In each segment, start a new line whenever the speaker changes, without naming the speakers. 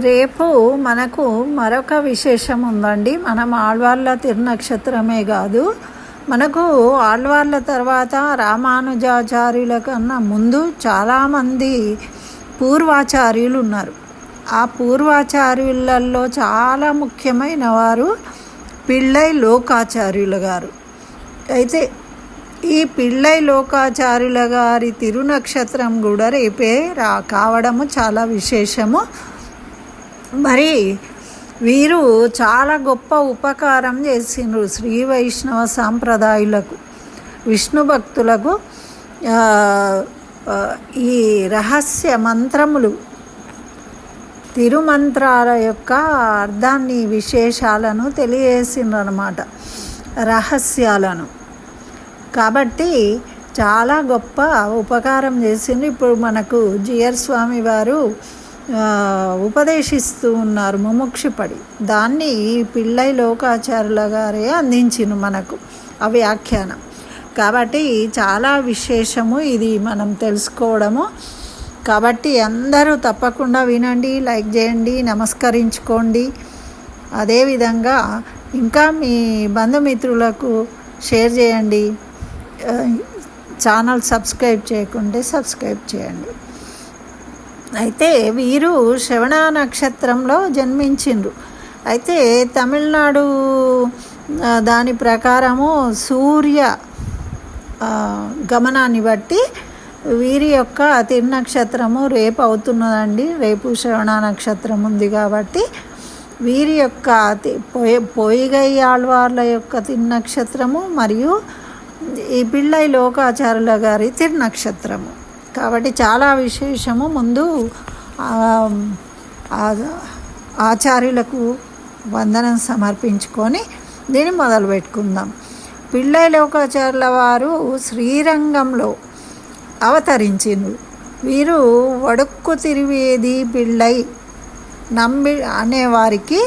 రేపు మనకు మరొక విశేషం ఉందండి. మనం ఆళ్వార్ల తిరునక్షత్రమే కాదు, మనకు ఆళ్వార్ల తర్వాత రామానుజాచార్యుల కన్నా ముందు చాలామంది పూర్వాచార్యులు ఉన్నారు. ఆ పూర్వాచార్యులలో చాలా ముఖ్యమైన వారు పిళ్ళై లోకాచార్యుల గారు. అయితే ఈ పిళ్ళై లోకాచార్యుల గారి తిరునక్షత్రం కూడా రేపే కావడము చాలా విశేషము. మరి వీరు చాలా గొప్ప ఉపకారం చేసిండ్రు శ్రీ వైష్ణవ సాంప్రదాయులకు, విష్ణు భక్తులకు. ఈ రహస్య మంత్రములు, తిరుమంత్రాల యొక్క అర్థాన్ని, విశేషాలను తెలియజేసిండ్రు అన్నమాట, రహస్యాలను. కాబట్టి చాలా గొప్ప ఉపకారం చేసిండ్రు. ఇప్పుడు మనకు జిఆర్ స్వామి వారు ఉపదేశిస్తూ ఉన్నారు ముముక్షుపడి. దాన్ని పిళ్ళై లోకాచార్యుల గారే అందించిండ్రు మనకు ఆ వ్యాఖ్యానం. కాబట్టి చాలా విశేషము ఇది మనం తెలుసుకోవడము. కాబట్టి అందరూ తప్పకుండా వినండి, లైక్ చేయండి, నమస్కరించుకోండి. అదేవిధంగా ఇంకా మీ బంధుమిత్రులకు షేర్ చేయండి. ఛానల్ సబ్స్క్రైబ్ చేయకుంటే సబ్స్క్రైబ్ చేయండి. అయితే వీరు శ్రవణ నక్షత్రంలో జన్మించిండ్రు. అయితే తమిళనాడు దాని ప్రకారము సూర్య గమనాన్ని బట్టి వీరి యొక్క తిరునక్షత్రము రేపు అవుతున్నదండి. రేపు శ్రవణ నక్షత్రం ఉంది కాబట్టి వీరి యొక్క పొయ్యిగై ఆళ్వార్ల యొక్క తిరునక్షత్రము మరియు ఈ పిళ్ళై లోకాచార్యుల గారి తిరునక్షత్రము. కాబట్టి చాలా విశేషము. ముందు ఆచార్యులకు వందనం సమర్పించుకొని దీన్ని మొదలు పెట్టుకుందాం. పిళ్ళై లోకాచార్యుల వారు శ్రీరంగంలో అవతరించిండ్రు. వీరు వడుక్కు తిరివేది పిళ్ళై నంబి అనేవారికి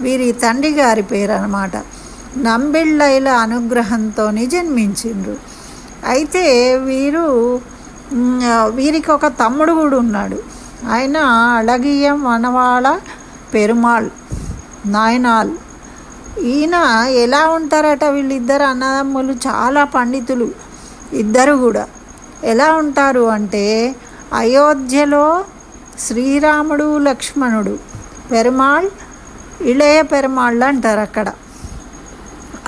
వీరి తండ్రి గారి పేరు అన్నమాట. నంబిళ్ళైల అనుగ్రహంతో జన్మించిండ్రు. అయితే వీరికి ఒక తమ్ముడు కూడా ఉన్నాడు. ఆయన అళగియం వనవాళ పెరుమాళ్ నాయనాల్. ఈయన ఎలా ఉంటారట, వీళ్ళిద్దరు అన్నదమ్ములు చాలా పండితులు ఇద్దరు కూడా. ఎలా ఉంటారు అంటే, అయోధ్యలో శ్రీరాముడు లక్ష్మణుడు పెరుమాళ్ ఇళయ పెరుమాళ్ళు అంటారు అక్కడ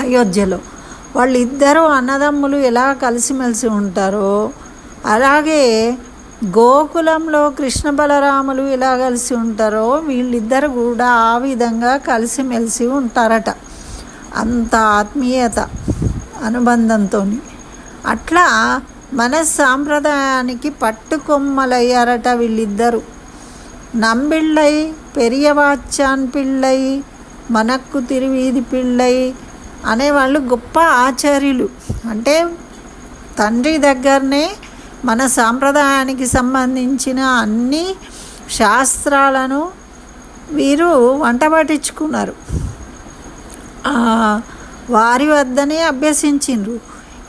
అయోధ్యలో. వాళ్ళిద్దరూ అన్నదమ్ములు ఎలా కలిసిమెలిసి ఉంటారో అలాగే గోకులంలో కృష్ణ బలరాములు ఎలా కలిసి ఉంటారో వీళ్ళిద్దరు కూడా ఆ విధంగా కలిసిమెలిసి ఉంటారట, అంత ఆత్మీయత అనుబంధంతో. అట్లా మన సాంప్రదాయానికి పట్టుకొమ్మలయ్యారట వీళ్ళిద్దరు. నంబిళ్ళై పెరియవాచాన్ పిళ్ళై మనక్కు తిరువీధి పిళ్ళై అనేవాళ్ళు గొప్ప ఆచార్యులు. అంటే తండ్రి దగ్గరనే మన సాంప్రదాయానికి సంబంధించిన అన్ని శాస్త్రాలను వీరు వంట పట్టించుకున్నారు, వారి వద్దనే అభ్యసించిండ్రు.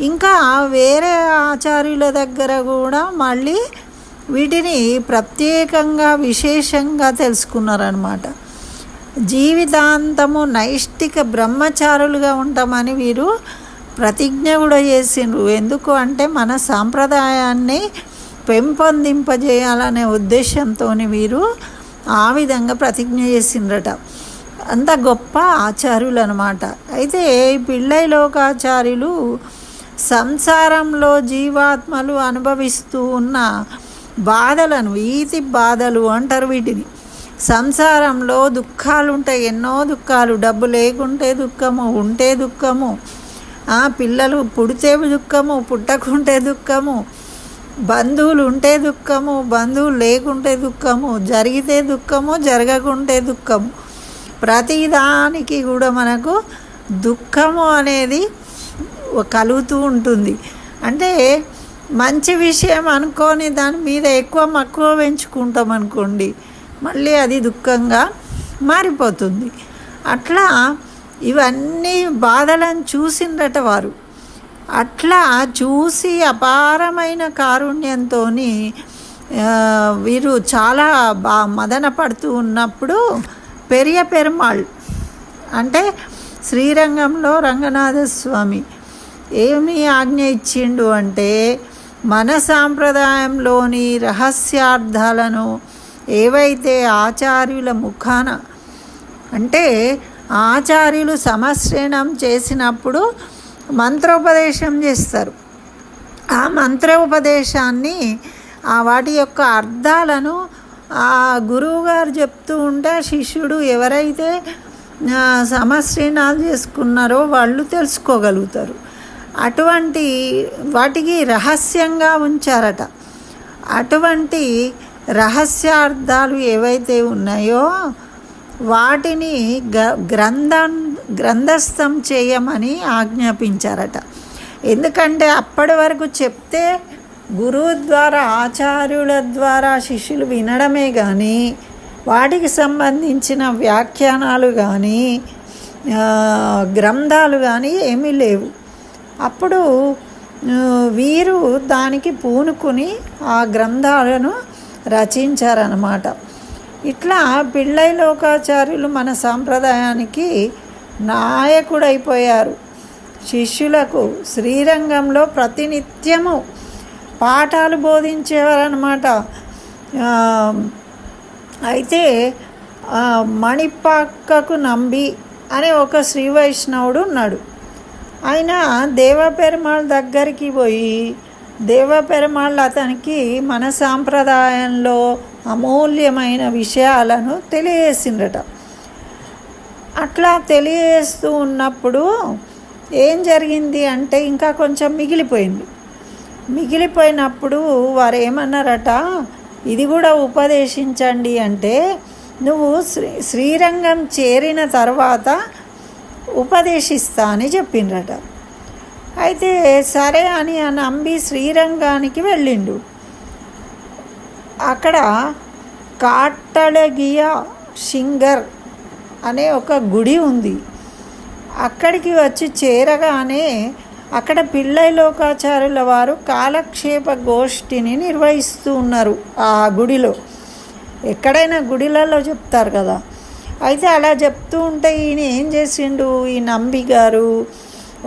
ఇంకా వేరే ఆచార్యుల దగ్గర కూడా మళ్ళీ వీటిని ప్రత్యేకంగా విశేషంగా తెలుసుకున్నారన్నమాట. జీవితాంతము నైష్టిక బ్రహ్మచారులుగా ఉంటామని వీరు ప్రతిజ్ఞ కూడా చేసిండ్రు. ఎందుకు అంటే మన సాంప్రదాయాన్ని పెంపొందింపజేయాలనే ఉద్దేశంతో వీరు ఆ విధంగా ప్రతిజ్ఞ చేసిండ్రట. అంత గొప్ప ఆచార్యులు అన్నమాట. అయితే ఈ పిళ్ళై లోకాచార్యులు సంసారంలో జీవాత్మలు అనుభవిస్తూ ఉన్న బాధలను, ఈతి బాధలు అంటారు వీటిని. సంసారంలో దుఃఖాలు ఉంటాయి, ఎన్నో దుఃఖాలు. డబ్బు లేకుంటే దుఃఖము, ఉంటే దుఃఖము, పిల్లలు పుడితే దుఃఖము, పుట్టకుంటే దుఃఖము, బంధువులు ఉంటే దుఃఖము, బంధువులు లేకుంటే దుఃఖము, జరిగితే దుఃఖము, జరగకుంటే దుఃఖము. ప్రతిదానికి కూడా మనకు దుఃఖము అనేది కలుగుతూ ఉంటుంది. అంటే మంచి విషయం అనుకొని దాని మీద ఎక్కువ మక్కువ పెంచుకుంటాం అనుకోండి, మళ్ళీ అది దుఃఖంగా మారిపోతుంది. అట్లా ఇవన్నీ బాధలను చూసిండ్రట వారు. అట్లా చూసి అపారమైన కారుణ్యంతో వీరు చాలా మదన పడుతూ ఉన్నప్పుడు పెరియ పెరుమాళ్ అంటే శ్రీరంగంలో రంగనాథస్వామి ఏమి ఆజ్ఞ ఇచ్చిండు అంటే మన సాంప్రదాయంలోని రహస్యార్థాలను ఏవైతే ఆచార్యుల ముఖాన అంటే ఆచార్యులు సమశ్రయణం చేసినప్పుడు మంత్రోపదేశం చేస్తారు. ఆ మంత్రోపదేశాన్ని వాటి యొక్క అర్థాలను ఆ గురువుగారు చెప్తూ ఉంటే శిష్యుడు ఎవరైతే సమశ్రయణాలు చేసుకున్నారో వాళ్ళు తెలుసుకోగలుగుతారు. అటువంటి వాటికి రహస్యంగా ఉంచారట. అటువంటి రహస్యార్థాలు ఏవైతే ఉన్నాయో వాటిని గ్రంథస్థం చేయమని ఆజ్ఞాపించారట. ఎందుకంటే అప్పటి వరకు చెప్తే గురువు ద్వారా ఆచార్యుల ద్వారా శిష్యులు వినడమే కానీ వాటికి సంబంధించిన వ్యాఖ్యానాలు కానీ గ్రంథాలు కానీ ఏమీ లేవు. అప్పుడు వీరు దానికి పూనుకుని ఆ గ్రంథాలను రచించారన్నమాట. ఇట్లా పిళ్ళై లోకాచార్యులు మన సాంప్రదాయానికి నాయకుడైపోయారు. శిష్యులకు శ్రీరంగంలో ప్రతినిత్యము పాఠాలు బోధించేవారన్నమాట. అయితే మణిపాక్కకు నంబి అనే ఒక శ్రీ వైష్ణవుడు ఉన్నాడు. ఆయన దేవపెరుమాళ్ దగ్గరికి పోయి దేవపెరుమాళ్ అతనికి మన సాంప్రదాయంలో అమూల్యమైన విషయాలను తెలియజేసిండ్రట. అట్లా తెలియజేస్తూ ఉన్నప్పుడు ఏం జరిగింది అంటే ఇంకా కొంచెం మిగిలిపోయినప్పుడు వారు ఏమన్నారట, ఇది కూడా ఉపదేశించండి అంటే నువ్వు శ్రీరంగం చేరిన తర్వాత ఉపదేశిస్తా అని చెప్పిండ్రట. అయితే సరే అని నమ్మి శ్రీరంగానికి వెళ్ళిండు. అక్కడ కాట్టళగియ సింగర్ అనే ఒక గుడి ఉంది. అక్కడికి వచ్చి చేరగానే అక్కడ పిళ్ళై లోకాచార్యుల వారు కాలక్షేప గోష్ఠిని నిర్వహిస్తూ ఉన్నారు ఆ గుడిలో. ఎక్కడైనా గుడిలలో చెప్తారు కదా. అయితే అలా చెప్తూ ఉంటే ఈయన ఏం చేసిండు, ఈ నంబి గారు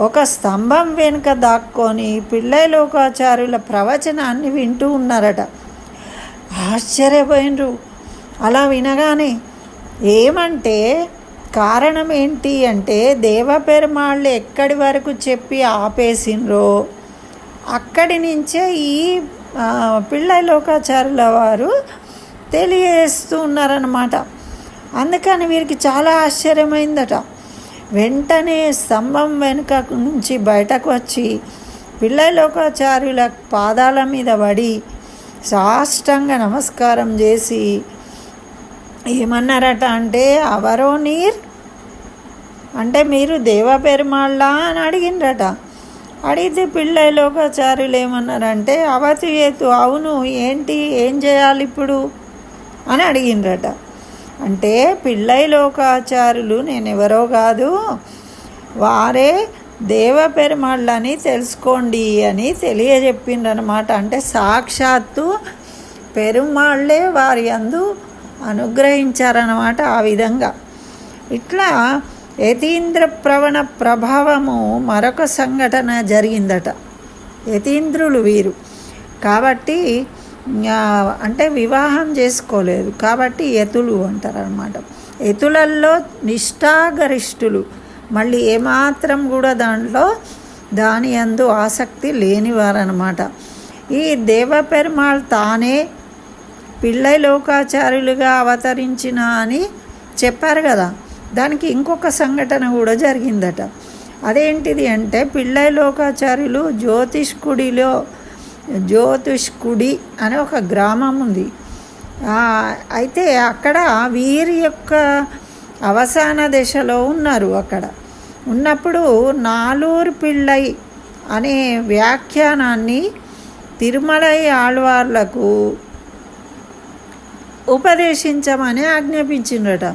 ఒక స్తంభం వెనుక దాక్కొని పిళ్ళై లోకాచార్యుల ప్రవచనాన్ని వింటూ ఉన్నారట. ఆశ్చర్యపోయినరు అలా వినగానే. ఏమంటే కారణం ఏంటి అంటే దేవపెరుమాళ్ళు ఎక్కడి వరకు చెప్పి ఆపేసినరో అక్కడి నుంచే ఈ పిళ్ళై లోకాచార్యుల వారు తెలియజేస్తూ ఉన్నారన్నమాట. అందుకని వీరికి చాలా ఆశ్చర్యమైందట. వెంటనే స్తంభం వెనుక నుంచి బయటకు వచ్చి పిళ్ళై లోకాచార్యుల పాదాల మీద పడి సాష్టాంగ నమస్కారం చేసి ఏమన్నారట అంటే, అవరో నీర్ అంటే మీరు దేవపెరుమాళ్ళ అని అడిగిండ్రట. అడిగితే పిళ్ళై లోకాచార్యులు ఏమన్నారంటే, అవతు ఏతు అవును ఏంటి ఏం చేయాలి ఇప్పుడు అని అడిగిండ్రట. అంటే పిళ్ళై లోకాచార్యులు నేనెవరో కాదు, వారే దేవపెరుమాళ్ళని తెలుసుకోండి అని తెలియజెప్పిండ్రనమాట. అంటే సాక్షాత్తు పెరుమాళ్ళే వారి యందు అనుగ్రహించారన్నమాట. ఆ విధంగా ఇట్లా యతీంద్ర ప్రవణ ప్రభావము మరొక సంఘటన జరిగిందట. యతీంద్రులు వీరు కాబట్టి అంటే వివాహం చేసుకోలేదు కాబట్టి యతులు అంటారు అన్నమాట. యతులల్లో నిష్ఠాగరిష్ఠులు, మళ్ళీ ఏమాత్రం కూడా దాని యందు ఆసక్తి లేనివారన్నమాట. ఈ దేవపెరుమాళ్ తానే పిళ్ళై లోకాచార్యులుగా అవతరించిన అని చెప్పారు కదా. దానికి ఇంకొక సంఘటన కూడా జరిగిందట. అదేంటిది అంటే పిళ్ళై లోకాచార్యులు జ్యోతిష్కుడి అనే ఒక గ్రామం ఉంది. అయితే అక్కడ వీరి యొక్క అవసాన దశలో ఉన్నారు. అక్కడ ఉన్నప్పుడు నాలూరు పిళ్ళై అనే వ్యాఖ్యానాన్ని తిరుమలై ఆళ్వార్లకు ఉపదేశించమని ఆజ్ఞాపించిండ్రట.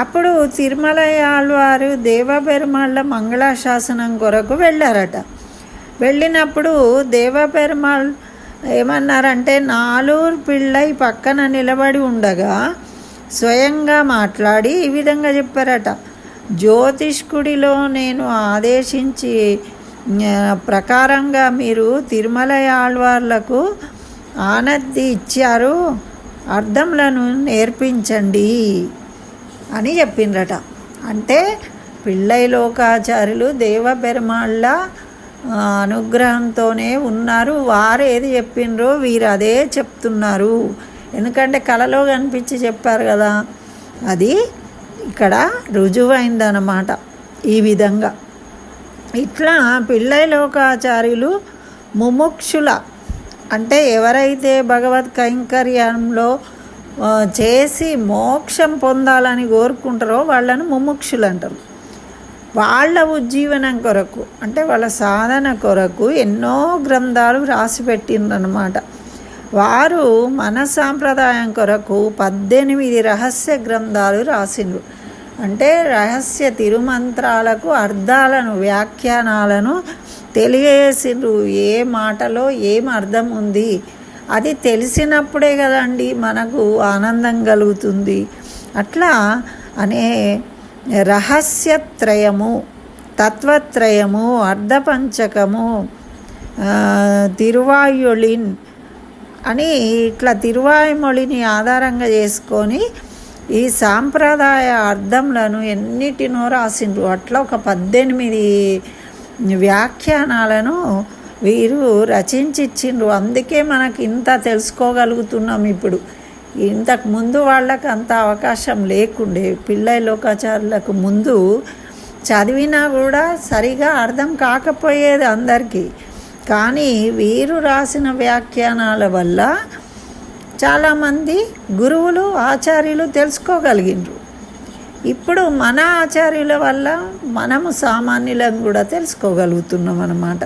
అప్పుడు తిరుమలై ఆళ్వారు దేవపెరుమాళ్ళ మంగళాశాసనం కొరకు వెళ్ళారట. వెళ్ళినప్పుడు దేవపెరుమాళ్ ఏమన్నారంటే, నాలూరు పిళ్ళై పక్కన నిలబడి ఉండగా స్వయంగా మాట్లాడి ఈ విధంగా చెప్పారట. జ్యోతిష్కుడిలో నేను ఆదేశించి ప్రకారంగా మీరు తిరుమల ఆళ్వార్లకు ఆనతి ఇచ్చారు, అర్థములను నేర్పించండి అని చెప్పిండ్రట. అంటే పిళ్ళై లోకాచార్యులు దేవపెరుమాళ్ళ అనుగ్రహంతోనే ఉన్నారు. వారు ఏది చెప్పిండ్రో వీరు అదే చెప్తున్నారు. ఎందుకంటే కళలో కనిపించి చెప్పారు కదా, అది ఇక్కడ రుజువైందన్నమాట. ఈ విధంగా ఇట్లా పిళ్ళై లోకాచార్యులు ముముక్షుల అంటే ఎవరైతే భగవత్ కైంకర్యంలో చేసి మోక్షం పొందాలని కోరుకుంటారో వాళ్ళను ముముక్షులు అంటారు. వాళ్ళ ఉజ్జీవనం కొరకు అంటే వాళ్ళ సాధన కొరకు ఎన్నో గ్రంథాలు రాసి పెట్టిండ్రన్నమాట. వారు మన సాంప్రదాయం కొరకు 18 రహస్య గ్రంథాలు రాసిండ్రు. అంటే రహస్య తిరుమంత్రాలకు అర్థాలను వ్యాఖ్యానాలను తెలియజేసిండ్రు. ఏ మాటలో ఏం అర్థం ఉంది అది తెలిసినప్పుడే కదండి మనకు ఆనందం కలుగుతుంది. అట్లా అనే రహస్యత్రయము, తత్వత్రయము, అర్ధపంచకము, తిరువాయుళిన్ అని ఇట్లా తిరువాయుమొళిని ఆధారంగా చేసుకొని ఈ సాంప్రదాయ అర్థములను ఎన్నిటినో రాసిండ్రు. అట్లా ఒక 18 వ్యాఖ్యానాలను వీరు రచించిచ్చిండ్రు. అందుకే మనకి ఇంత తెలుసుకోగలుగుతున్నాం ఇప్పుడు. ఇంతకు ముందు వాళ్ళకి అంత అవకాశం లేకుండే. పిళ్ళై లోకాచార్యులకు ముందు చదివినా కూడా సరిగా అర్థం కాకపోయేది అందరికీ. కానీ వీరు రాసిన వ్యాఖ్యానాల వల్ల చాలామంది గురువులు ఆచార్యులు తెలుసుకోగలిగినరు. ఇప్పుడు మన ఆచార్యుల వల్ల మనము సామాన్యులం కూడా తెలుసుకోగలుగుతున్నాం అన్నమాట.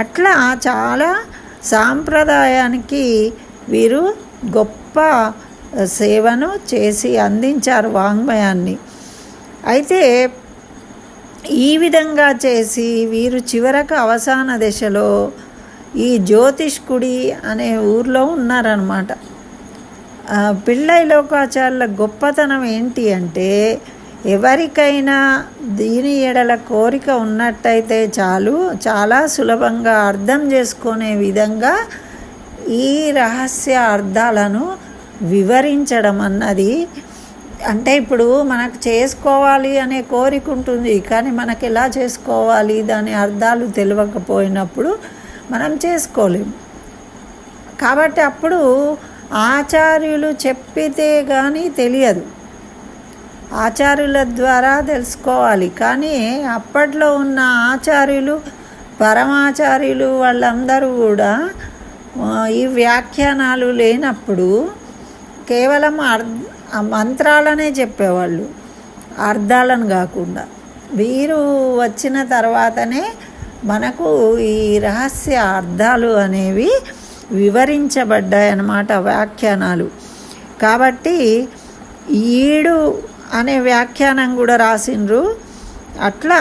అట్లా చాలా సాంప్రదాయానికి వీరు గొప్ప సేవను చేసి అందించారు వాంగ్మయాన్ని. అయితే ఈ విధంగా చేసి వీరు చివరకు అవసాన దశలో ఈ జ్యోతిష్కుడి అనే ఊర్లో ఉన్నారన్నమాట. పిళ్ళై లోకాచార్యుల గొప్పతనం ఏంటి అంటే, ఎవరికైనా దీని ఎడల కోరిక ఉన్నట్టయితే చాలు చాలా సులభంగా అర్థం చేసుకునే విధంగా ఈ రహస్య అర్థాలను వివరించడం అన్నది. అంటే ఇప్పుడు మనకు చేసుకోవాలి అనే కోరిక ఉంటుంది, కానీ మనకు ఎలా చేసుకోవాలి దాని అర్థాలు తెలియకపోయినప్పుడు మనం చేసుకోలేము. కాబట్టి అప్పుడు ఆచార్యులు చెప్పితే కానీ తెలియదు, ఆచార్యుల ద్వారా తెలుసుకోవాలి. కానీ అప్పట్లో ఉన్న ఆచార్యులు, పరమాచార్యులు వాళ్ళందరూ కూడా ఈ వ్యాఖ్యానాలు లేనప్పుడు కేవలం మంత్రాలనే చెప్పేవాళ్ళు, అర్థాలను కాకుండా. వీరు వచ్చిన తర్వాతనే మనకు ఈ రహస్య అర్థాలు అనేవి వివరించబడ్డాయి అన్నమాట, వ్యాఖ్యానాలు. కాబట్టి 7 అనే వ్యాఖ్యానం కూడా రాసిండ్రు. అట్లా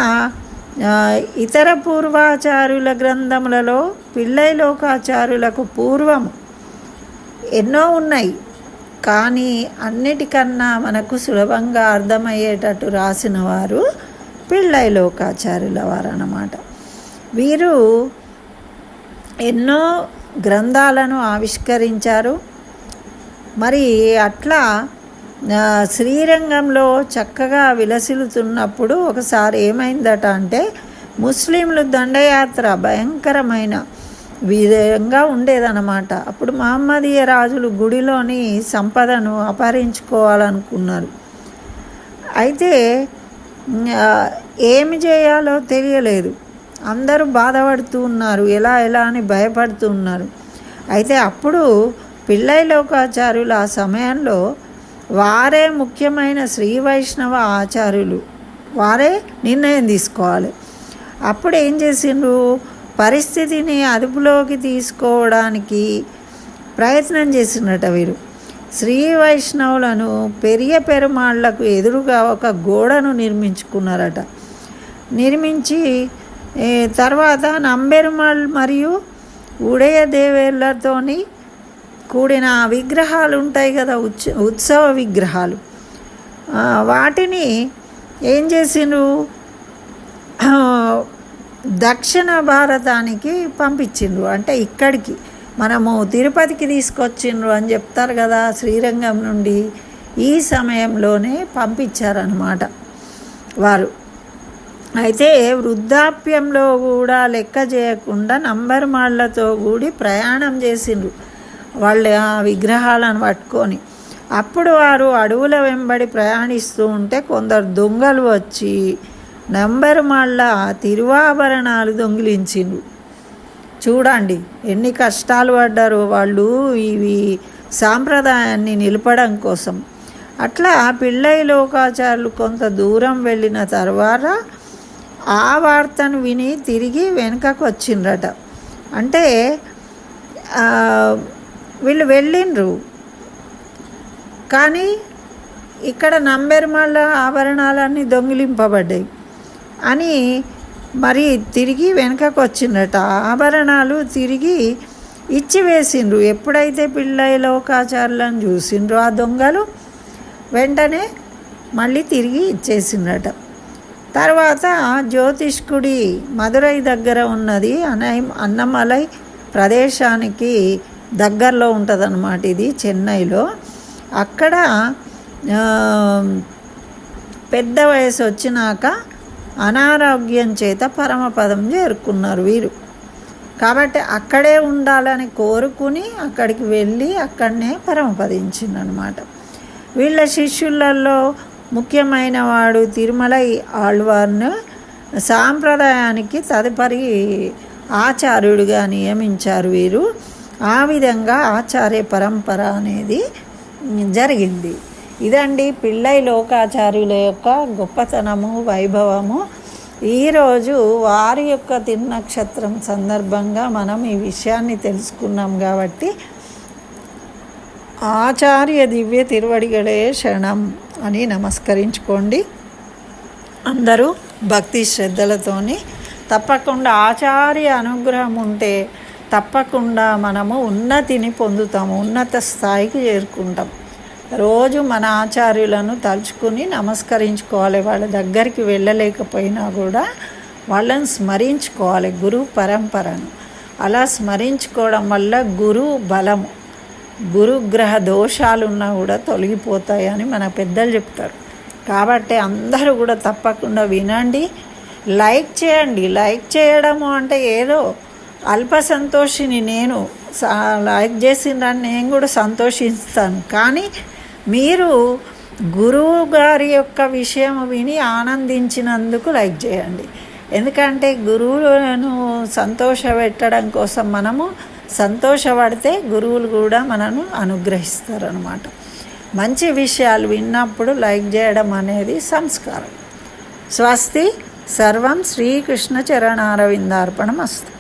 ఇతర పూర్వాచార్యుల గ్రంథములలో పిళ్ళై లోకాచార్యులకు పూర్వం ఎన్నో ఉన్నాయి, కానీ అన్నిటికన్నా మనకు సులభంగా అర్థమయ్యేటట్టు రాసిన వారు పిళ్ళై లోకాచార్యుల వారు అన్నమాట. వీరు ఎన్నో గ్రంథాలను ఆవిష్కరించారు. మరి అట్లా శ్రీరంగంలో చక్కగా విలసిల్లుతున్నప్పుడు ఒకసారి ఏమైందట అంటే, ముస్లింలు దండయాత్ర భయంకరమైన విధంగా ఉండేదన్నమాట. అప్పుడు మహమ్మదీయ రాజులు గుడిలోని సంపదను అపహరించుకోవాలనుకున్నారు. అయితే ఏమి చేయాలో తెలియలేదు, అందరూ బాధపడుతూ ఉన్నారు, ఎలా అని భయపడుతూ ఉన్నారు. అయితే అప్పుడు పిళ్ళై లోకాచార్యులు ఆ సమయంలో వారే ముఖ్యమైన శ్రీ వైష్ణవ ఆచార్యులు, వారే నిర్ణయం తీసుకోవాలి. అప్పుడు ఏం చేసిండ్రు, పరిస్థితిని అదుపులోకి తీసుకోవడానికి ప్రయత్నం చేసినట్ట వీరు. శ్రీ వైష్ణవులను పెరియ పెరుమాళ్లకు ఎదురుగా ఒక గోడను నిర్మించుకున్నారట. నిర్మించి తర్వాత నంబెరుమాళ్ మరియు ఉడయ దేవేళ్ళతోని కూడిన విగ్రహాలు ఉంటాయి కదా, ఉత్సవ విగ్రహాలు. వాటిని ఏం చేసిండ్రు, దక్షిణ భారతానికి పంపించిండ్రు. అంటే ఇక్కడికి మనము తిరుపతికి తీసుకొచ్చిండ్రు అని చెప్తారు కదా శ్రీరంగం నుండి, ఈ సమయంలోనే పంపించారన్నమాట వారు. అయితే వృద్ధాప్యంలో కూడా లెక్క చేయకుండా నంబర్ మాళ్లతో కూడి ప్రయాణం చేసిండ్రు వాళ్ళు ఆ విగ్రహాలను పట్టుకొని. అప్పుడు వారు అడవుల వెంబడి ప్రయాణిస్తూ ఉంటే కొందరు దొంగలు వచ్చి నంబర్ మాళ్ళ తిరువాభరణాలు దొంగిలించిండ్రు. చూడండి ఎన్ని కష్టాలు పడ్డారో వాళ్ళు ఇవి సాంప్రదాయాన్ని నిలపడం కోసం. అట్లా పిళ్ళై లోకాచారులు కొంత దూరం వెళ్ళిన తర్వాత ఆ వార్తను విని తిరిగి వెనుకకు వచ్చిండ్రట. అంటే వీళ్ళు వెళ్ళిండ్రు, కానీ ఇక్కడ నంబెర్మాళ్ళ ఆభరణాలన్నీ దొంగిలింపబడ్డాయి అని మరి తిరిగి వెనుకకు వచ్చిందట. ఆభరణాలు తిరిగి ఇచ్చివేసిండ్రు. ఎప్పుడైతే పిళ్ళై లోకాచారులను చూసిండ్రు ఆ దొంగలు, వెంటనే మళ్ళీ తిరిగి ఇచ్చేసిందట. తర్వాత జ్యోతిష్కుడి మదురై దగ్గర ఉన్నది అన్నమలై ప్రదేశానికి దగ్గరలో ఉంటుందన్నమాట, ఇది చెన్నైలో. అక్కడ పెద్ద వయసు వచ్చినాక అనారోగ్యం చేత పరమపదం చేరుకున్నారు వీరు. కాబట్టి అక్కడే ఉండాలని కోరుకుని అక్కడికి వెళ్ళి అక్కడనే పరమపదించిందనమాట. వీళ్ళ శిష్యులలో ముఖ్యమైన వాడు తిరుమలై ఆళ్వార్ను సాంప్రదాయానికి తదుపరి ఆచార్యుడిగా నియమించారు వీరు. ఆ విధంగా ఆచార్య పరంపర అనేది జరిగింది. ఇదండి పిళ్ళై లోకాచార్యుల యొక్క గొప్పతనము, వైభవము. ఈరోజు వారి యొక్క తిరునక్షత్రం సందర్భంగా మనం ఈ విషయాన్ని తెలుసుకున్నాం కాబట్టి ఆచార్య దివ్య తిరువడిగలే శరణం అని నమస్కరించుకోండి. అందరూ భక్తి శ్రద్ధలతోని తప్పకుండా ఆచార్య అనుగ్రహం ఉంటే తప్పకుండా మనము ఉన్నతిని పొందుతాము, ఉన్నత స్థాయికి చేరుకుంటాం. రోజు మన ఆచార్యులను తలుచుకుని నమస్కరించుకోవాలి. వాళ్ళ దగ్గరికి వెళ్ళలేకపోయినా కూడా వాళ్ళని స్మరించుకోవాలి, గురు పరంపరను. అలా స్మరించుకోవడం వల్ల గురువు బలము, గురుగ్రహ దోషాలున్నా కూడా తొలగిపోతాయని మన పెద్దలు చెప్తారు. కాబట్టి అందరూ కూడా తప్పకుండా వినండి, లైక్ చేయండి. లైక్ చేయడము అంటే ఏదో అల్ప సంతోషిని, నేను లైక్ చేసిందని నేను కూడా సంతోషిస్తాను. కానీ మీరు గురువు గారి యొక్క విషయం విని ఆనందించినందుకు లైక్ చేయండి. ఎందుకంటే గురువులను సంతోషపెట్టడం కోసం మనము సంతోషపడితే గురువులు కూడా మనను అనుగ్రహిస్తారనమాట. మంచి విషయాలు విన్నప్పుడు లైక్ చేయడం అనేది సంస్కారం. స్వస్తి. సర్వం శ్రీకృష్ణ చరణారవిందార్పణమస్తు.